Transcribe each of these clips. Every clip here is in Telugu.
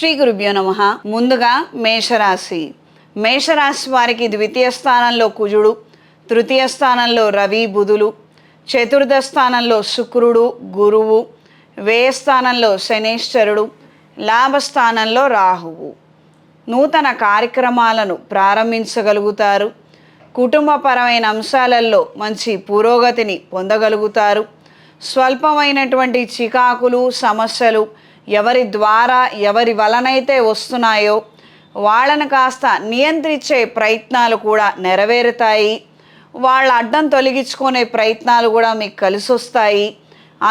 శ్రీ గురుభ్యో నమః. ముందుగా మేషరాశి. మేషరాశి వారికి ద్వితీయ స్థానంలో కుజుడు, తృతీయ స్థానంలో రవి బుధులు, చతుర్థ స్థానంలో శుక్రుడు గురువు, వ్యయ స్థానంలో శనేశ్వరుడు, లాభస్థానంలో రాహువు. నూతన కార్యక్రమాలను ప్రారంభించగలుగుతారు. కుటుంబపరమైన అంశాలలో మంచి పురోగతిని పొందగలుగుతారు. స్వల్పమైనటువంటి చికాకులు సమస్యలు ఎవరి ద్వారా ఎవరి వలనైతే వస్తున్నాయో వాళ్ళను కాస్త నియంత్రించే ప్రయత్నాలు కూడా నెరవేరుతాయి. వాళ్ళ అడ్డం తొలగించుకునే ప్రయత్నాలు కూడా మీకు కలిసి వస్తాయి.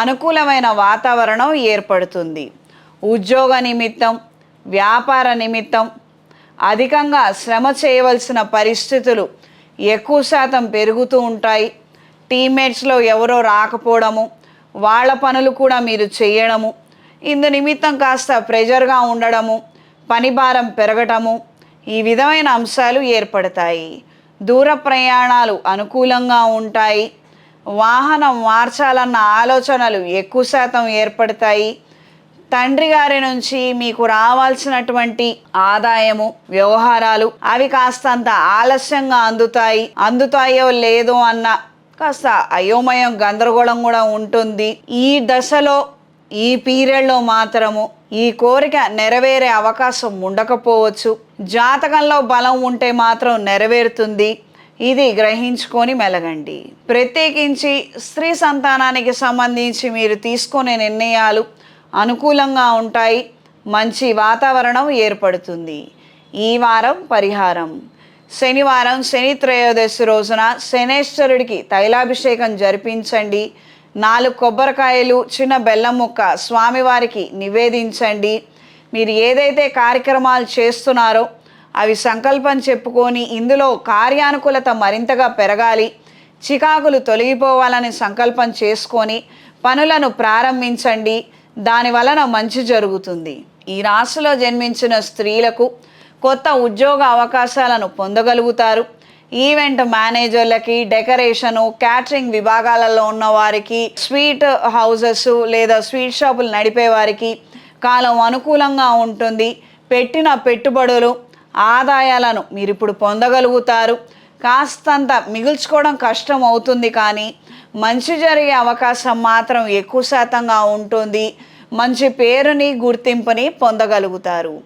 అనుకూలమైన వాతావరణం ఏర్పడుతుంది. ఉద్యోగ నిమిత్తం వ్యాపార నిమిత్తం అధికంగా శ్రమ చేయవలసిన పరిస్థితులు ఎక్కువ శాతం పెరుగుతూ ఉంటాయి. టీమ్మేట్స్లో ఎవరో రాకపోవడము, వాళ్ళ పనులు కూడా మీరు చేయడము, ఇందు నిమిత్తం కాస్త ప్రెజర్గా ఉండడము, పని భారం పెరగటము, ఈ విధమైన అంశాలు ఏర్పడతాయి. దూర ప్రయాణాలు అనుకూలంగా ఉంటాయి. వాహనం మార్చాలన్న ఆలోచనలు ఎక్కువ శాతం ఏర్పడతాయి. తండ్రి గారి నుంచి మీకు రావాల్సినటువంటి ఆదాయము వ్యవహారాలు అవి కాస్తంత ఆలస్యంగా అందుతాయో లేదో అన్న కాస్త అయోమయం గందరగోళం కూడా ఉంటుంది. ఈ దశలో ఈ పీరియడ్లో మాత్రము ఈ కోరిక నెరవేరే అవకాశం ఉండకపోవచ్చు. జాతకంలో బలం ఉంటే మాత్రం నెరవేరుతుంది. ఇది గ్రహించుకొని మెలగండి. ప్రత్యేకించి స్త్రీ సంతానానికి సంబంధించి మీరు తీసుకునే నిర్ణయాలు అనుకూలంగా ఉంటాయి. మంచి వాతావరణం ఏర్పడుతుంది. ఈ వారం పరిహారం: శనివారం శని త్రయోదశి రోజున శనేశ్వరుడికి తైలాభిషేకం జరిపించండి. 4 కొబ్బరికాయలు చిన్న బెల్లం ముక్క స్వామివారికి నివేదించండి. మీరు ఏదైతే కార్యక్రమాలు చేస్తున్నారో అవి సంకల్పం చెప్పుకొని ఇందులో కార్యానుకూలత మరింతగా పెరగాలి, చికాకులు తొలగిపోవాలని సంకల్పం చేసుకొని పనులను ప్రారంభించండి. దాని వలన మంచి జరుగుతుంది. ఈ రాశిలో జన్మించిన స్త్రీలకు కొత్త ఉద్యోగ అవకాశాలను పొందగలుగుతారు. ఈవెంట్ మేనేజర్లకి, డెకరేషను, క్యాటరింగ్ విభాగాలలో ఉన్న వారికి, స్వీట్ హౌజెస్ లేదా స్వీట్ షాపులు నడిపే వారికి కాలం అనుకూలంగా ఉంటుంది. పెట్టిన పెట్టుబడులు ఆదాయాలను మీరు ఇప్పుడు పొందగలుగుతారు. కాస్తంత మిగుల్చుకోవడం కష్టం అవుతుంది, కానీ మంచి జరిగే అవకాశం మాత్రం ఎక్కువ శాతంగా ఉంటుంది. మంచి పేరుని గుర్తింపుని పొందగలుగుతారు.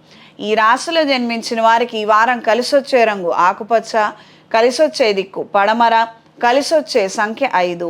ఈ రాశిలో జన్మించిన వారికి ఈ వారం కలిసొచ్చే రంగు ఆకుపచ్చ, కలిసొచ్చే దిక్కు పడమర, కలిసొచ్చే సంఖ్య 5.